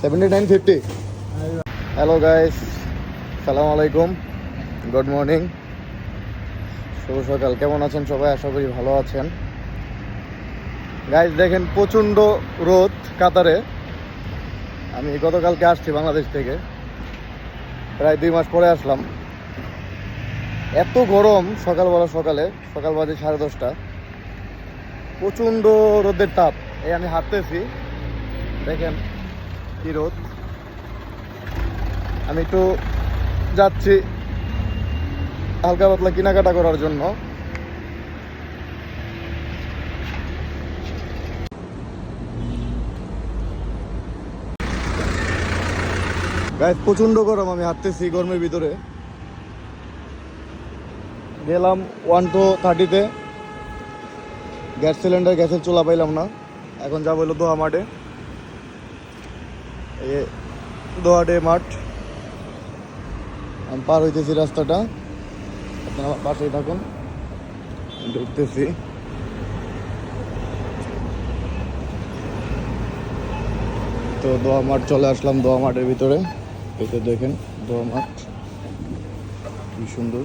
79.50। Hello guys, সালাম আলাইকুম, good morning, শুভ সকাল। কেমন আছেন সবাই? আশা করি ভালো আছেন। গাইস দেখেন, প্রচণ্ড রোদ কাতারে। আমি গতকালকে আসছি বাংলাদেশ থেকে, প্রায় 2 মাস পরে আসলাম। এত গরম, সকাল বাজে 10:30। প্রচণ্ড রোদের তাপ। এই আমি হাঁটতেছি, দেখেন কি রোদ। আমি একটু যাচ্ছি হালকা পাতলা কেনাকাটা করার জন্য। গাইস প্রচণ্ড গরম, আমি হাঁটতেছি গরমের ভিতরে। গেলাম 1-30-তে, গ্যাসের চুলা পাইলাম না। এখন যাবো হলো দোহা মাঠে। এই দোহাটে মাঠ, আমি পার হইতেছি রাস্তাটা, আপনারা আমার পাশেই থাকুন, দেখতেছি। তো দোহা মাঠ চলে আসলাম, দোহা মাঠের ভিতরে। এই তো দেখেন দোহা মাঠ কি সুন্দর।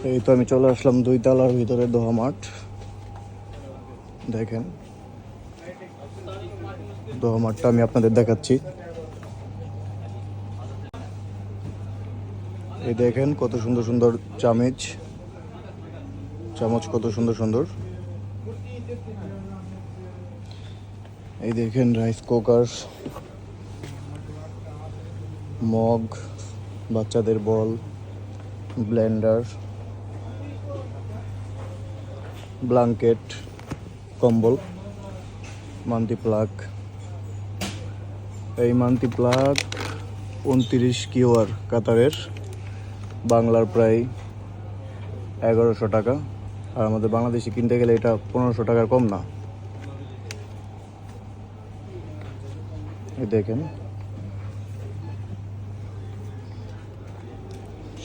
এই তো আমি চলে আসলাম 2 তলার ভিতরে, দোহা মাঠ। দেখেন দোহা মাঠটা আমি আপনাদের দেখাচ্ছি। এই দেখেন কত সুন্দর সুন্দর চামচ কত সুন্দর সুন্দর। এই দেখেন রাইস কুকার, মগ, বাচ্চাদের বল, ব্লেন্ডার, ব্ল্যাঙ্কেট, কম্বল, মান্তি প্লাগ। এই মান্তি প্লাগ 29 কিউআর কাতারের, বাংলার প্রায় 1100 টাকা। আর আমাদের বাংলাদেশে কিনতে গেলে এটা 1500 টাকার কম না। এই দেখেন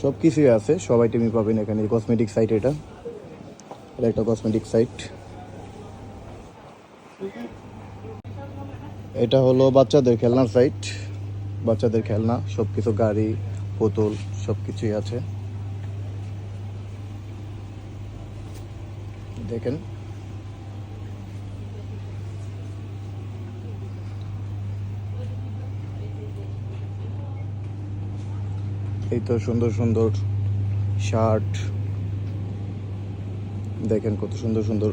সব কিছুই আছে, সব আইটেমই পাবেন এখানে। কসমেটিক সাইট, এটা একটা কসমেটিক সাইট। এটা হলো বাচ্চাদের খেলনার সাইট, বাচ্চাদের খেলনা সব কিছু, গাড়ি, পুতুল সব কিছুই আছে। দেখেন এই তো সুন্দর সুন্দর শার্ট, দেখেন কত সুন্দর সুন্দর